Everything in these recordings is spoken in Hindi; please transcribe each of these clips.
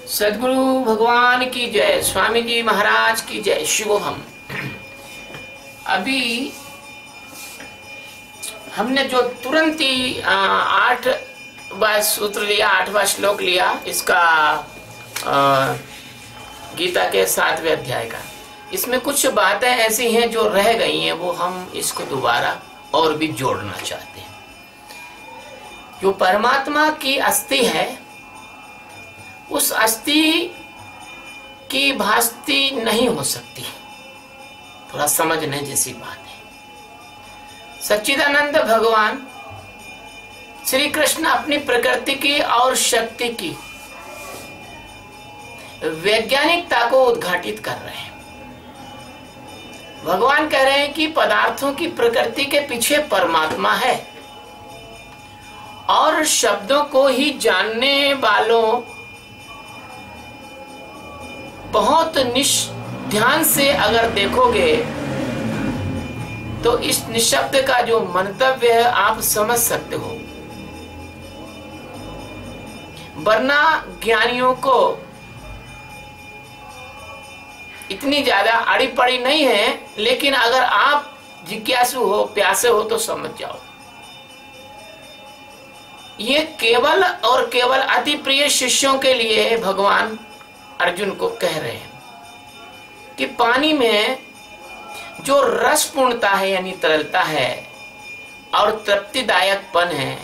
सदगुरु भगवान की जय, स्वामी जी महाराज की जय, शिवोहम। अभी हमने जो तुरंत ही 8वां सूत्र लिया, 8वां श्लोक लिया इसका, गीता के 7वें अध्याय का। इसमें कुछ बातें ऐसी हैं जो रह गई हैं, वो हम इसको दोबारा और भी जोड़ना चाहते हैं। जो परमात्मा की अस्थि है, उस अस्थि की भास्ति नहीं हो सकती। थोड़ा समझने जैसी बात है। सच्चिदानंद भगवान श्री कृष्ण अपनी प्रकृति की और शक्ति की वैज्ञानिकता को उद्घाटित कर रहे हैं। भगवान कह रहे हैं कि पदार्थों की प्रकृति के पीछे परमात्मा है, और शब्दों को ही जानने वालों बहुत ध्यान से अगर देखोगे तो इस निशब्द का जो मंतव्य है आप समझ सकते हो। वरना ज्ञानियों को इतनी ज्यादा अड़ी पड़ी नहीं है, लेकिन अगर आप जिज्ञासु हो, प्यासे हो तो समझ जाओ। ये केवल और केवल अति प्रिय शिष्यों के लिए भगवान अर्जुन को कह रहे हैं कि पानी में जो रसपूर्णता है यानी तरलता है और तृप्तिदायकपन है,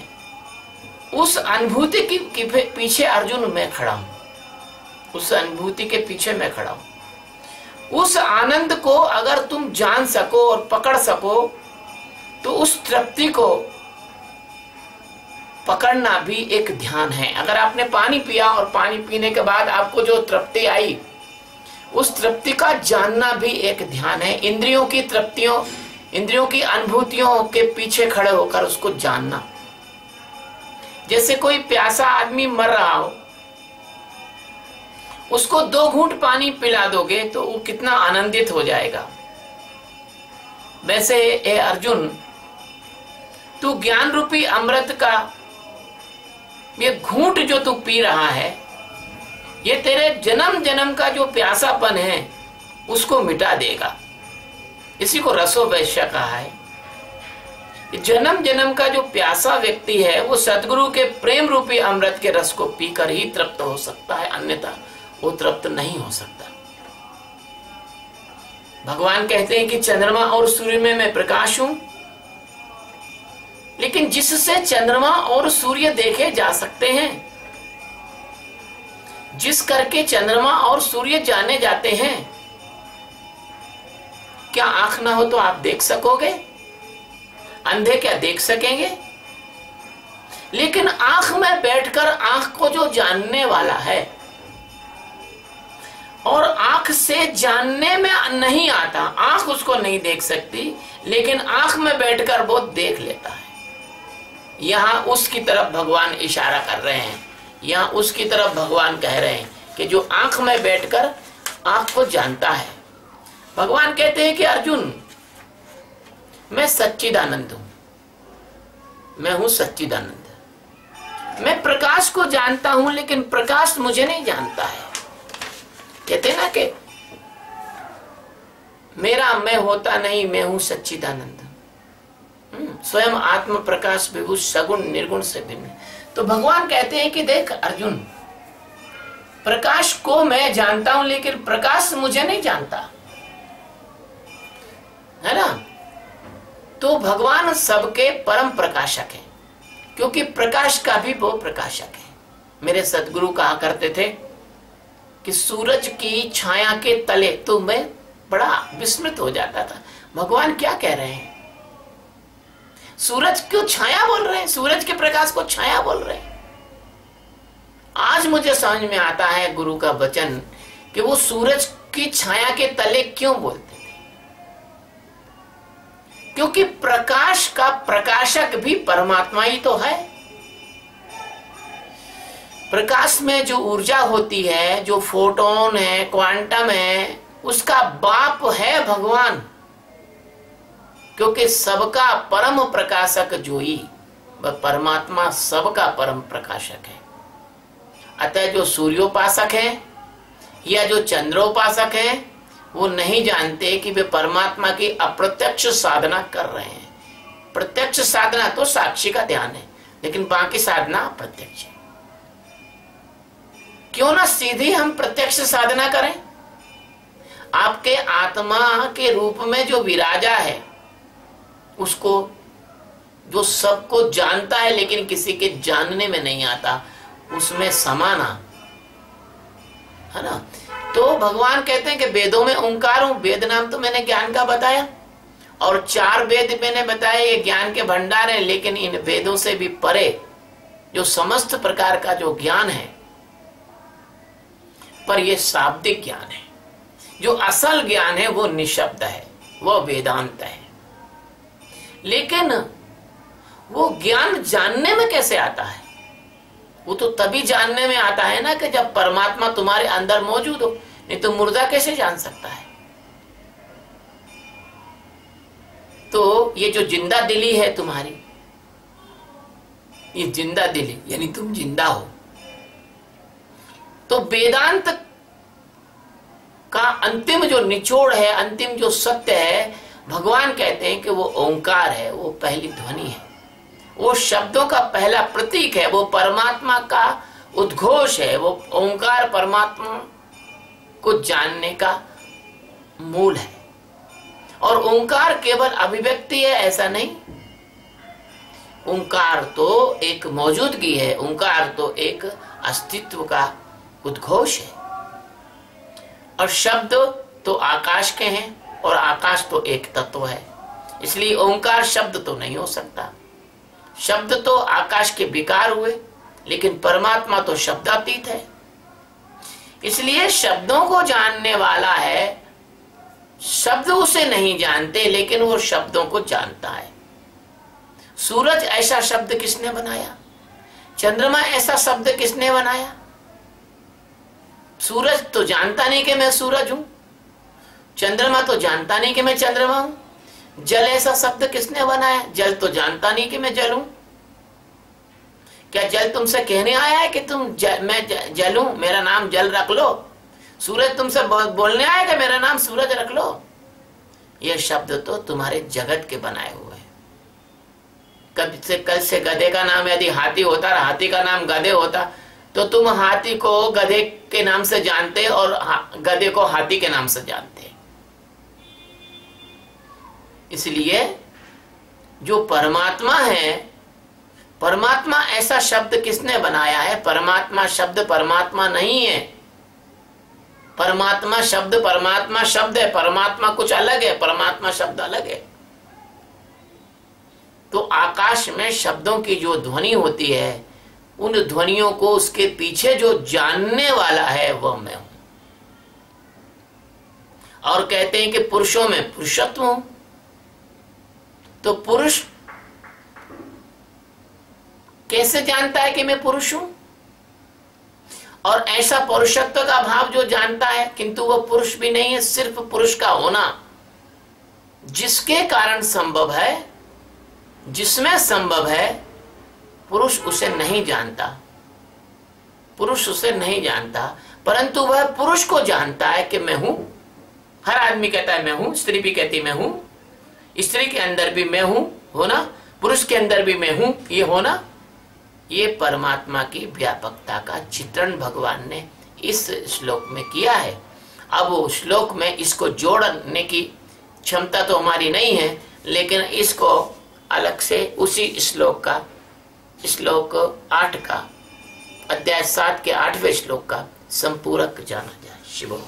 उस अनुभूति के पीछे अर्जुन मैं खड़ा हूं। उस अनुभूति के पीछे मैं खड़ा हूं। उस आनंद को अगर तुम जान सको और पकड़ सको तो उस तृप्ति को पकड़ना भी एक ध्यान है। अगर आपने पानी पिया और पानी पीने के बाद आपको जो तृप्ति आई, उस तृप्ति का जानना भी एक ध्यान है। इंद्रियों की तृप्तियों, इंद्रियों की अनुभूतियों के पीछे खड़े होकर उसको जानना। जैसे कोई प्यासा आदमी मर रहा हो, उसको 2 घूंट पानी पिला दोगे तो वो कितना आनंदित हो जाएगा। वैसे ए अर्जुन, तू ज्ञान रूपी अमृत का ये घूंट जो तू पी रहा है, ये तेरे जन्म जन्म का जो प्यासापन है उसको मिटा देगा। इसी को रसो वैश्य कहा है। जन्म जन्म का जो प्यासा व्यक्ति है वो सदगुरु के प्रेम रूपी अमृत के रस को पीकर ही तृप्त हो सकता है, अन्यथा वो तृप्त नहीं हो सकता। भगवान कहते हैं कि चंद्रमा और सूर्य में मैं प्रकाश हूं, लेकिन जिससे चंद्रमा और सूर्य देखे जा सकते हैं, जिस करके चंद्रमा और सूर्य जाने जाते हैं, क्या आंख ना हो तो आप देख सकोगे? अंधे क्या देख सकेंगे? लेकिन आंख में बैठकर आंख को जो जानने वाला है, और आंख से जानने में नहीं आता, आंख उसको नहीं देख सकती, लेकिन आंख में बैठकर वो देख लेता है। यहां उसकी तरफ भगवान इशारा कर रहे हैं। यहां उसकी तरफ भगवान कह रहे हैं कि जो आंख में बैठकर आंख को जानता है। भगवान कहते हैं कि अर्जुन, मैं सच्चिदानंद हूं, मैं हूं सच्चिदानंद। मैं प्रकाश को जानता हूं, लेकिन प्रकाश मुझे नहीं जानता है। कहते ना कि मेरा मैं होता नहीं, मैं हूं सच्चिदानंद। स्वयं आत्म प्रकाश विभु सगुण निर्गुण से भिन्न। तो भगवान कहते हैं कि देख अर्जुन, प्रकाश को मैं जानता हूं, लेकिन प्रकाश मुझे नहीं जानता है ना। तो भगवान सबके परम प्रकाशक हैं, क्योंकि प्रकाश का भी वो प्रकाशक है। मेरे सदगुरु कहा करते थे कि सूरज की छाया के तले तो मैं बड़ा विस्मित हो जाता था। भगवान क्या कह रहे हैं? सूरज क्यों छाया बोल रहे हैं? सूरज के प्रकाश को छाया बोल रहे हैं। आज मुझे समझ में आता है गुरु का वचन कि वो सूरज की छाया के तले क्यों बोलते थे। क्योंकि प्रकाश का प्रकाशक भी परमात्मा ही तो है। प्रकाश में जो ऊर्जा होती है, जो फोटोन है, क्वांटम है, उसका बाप है भगवान। क्योंकि सबका परम प्रकाशक जोई वह परमात्मा सबका परम प्रकाशक है। अतः जो सूर्योपासक है या जो चंद्रोपासक है वो नहीं जानते कि वे परमात्मा की अप्रत्यक्ष साधना कर रहे हैं। प्रत्यक्ष साधना तो साक्षी का ध्यान है, लेकिन बाकी साधना अप्रत्यक्ष है। क्यों ना सीधी हम प्रत्यक्ष साधना करें। आपके आत्मा के रूप में जो विराजा है, उसको जो सबको जानता है लेकिन किसी के जानने में नहीं आता, उसमें समाना है ना। तो भगवान कहते हैं कि वेदों में ओंकार हूं। वेद नाम तो मैंने ज्ञान का बताया, और 4 वेद मैंने बताया ये ज्ञान के भंडार है, लेकिन इन वेदों से भी परे जो समस्त प्रकार का जो ज्ञान है, पर ये शाब्दिक ज्ञान है। जो असल ज्ञान है वो निशब्द है, वो वेदांत है। लेकिन वो ज्ञान जानने में कैसे आता है? वो तो तभी जानने में आता है ना कि जब परमात्मा तुम्हारे अंदर मौजूद हो, नहीं तो मुर्दा कैसे जान सकता है। तो ये जो जिंदा दिली है तुम्हारी, ये जिंदा दिली यानी तुम जिंदा हो। तो वेदांत का अंतिम जो निचोड़ है, अंतिम जो सत्य है, भगवान कहते हैं कि वो ओंकार है, वो पहली ध्वनि है, वो शब्दों का पहला प्रतीक है, वो परमात्मा का उद्घोष है। वो ओंकार परमात्मा को जानने का मूल है। और ओंकार केवल अभिव्यक्ति है ऐसा नहीं, ओंकार तो एक मौजूदगी है, ओंकार तो एक अस्तित्व का उद्घोष है। और शब्द तो आकाश के हैं, और आकाश तो एक तत्व है, इसलिए ओंकार शब्द तो नहीं हो सकता। शब्द तो आकाश के विकार हुए, लेकिन परमात्मा तो शब्दातीत है। इसलिए शब्दों को जानने वाला है, शब्द उसे नहीं जानते लेकिन वो शब्दों को जानता है। सूरज ऐसा शब्द किसने बनाया? चंद्रमा ऐसा शब्द किसने बनाया? सूरज तो जानता नहीं कि मैं सूरज हूं, चंद्रमा तो जानता नहीं कि मैं चंद्रमा हूं। जल ऐसा शब्द किसने बनाया? जल तो जानता नहीं कि मैं जल हूं। क्या जल तुमसे कहने आया है कि मैं जल हूं, मेरा नाम जल रख लो? सूरज तुमसे बोलने आया कि मेरा नाम सूरज रख लो? यह शब्द तो तुम्हारे जगत के बनाए हुए हैं। कल से गधे का नाम यदि हाथी होता, हाथी का नाम गधे होता, तो तुम हाथी को गधे के नाम से जानते और गधे को हाथी के नाम से जानते। इसलिए जो परमात्मा है, परमात्मा ऐसा शब्द किसने बनाया है? परमात्मा शब्द परमात्मा नहीं है। परमात्मा शब्द है, परमात्मा कुछ अलग है, परमात्मा शब्द अलग है। तो आकाश में शब्दों की जो ध्वनि होती है, उन ध्वनियों को उसके पीछे जो जानने वाला है वह मैं हूं। और कहते हैं कि पुरुषों में पुरुषत्व हूं। तो पुरुष कैसे जानता है कि मैं पुरुष हूं? और ऐसा पुरुषत्व का भाव जो जानता है, किंतु वह पुरुष भी नहीं है, सिर्फ पुरुष का होना जिसके कारण संभव है, जिसमें संभव है, पुरुष उसे नहीं जानता। पुरुष उसे नहीं जानता, परंतु वह पुरुष को जानता है कि मैं हूं। हर आदमी कहता है मैं हूं, स्त्री भी कहती मैं हूं, स्त्री के अंदर भी मैं हूं होना, पुरुष के अंदर भी मैं हूं ये होना। ये परमात्मा की व्यापकता का चित्रण भगवान ने इस श्लोक में किया है। अब वो श्लोक में इसको जोड़ने की क्षमता तो हमारी नहीं है, लेकिन इसको अलग से उसी श्लोक 8 का, अध्याय 7 के 8वें श्लोक का संपूरक जाना जाए। शिवोम।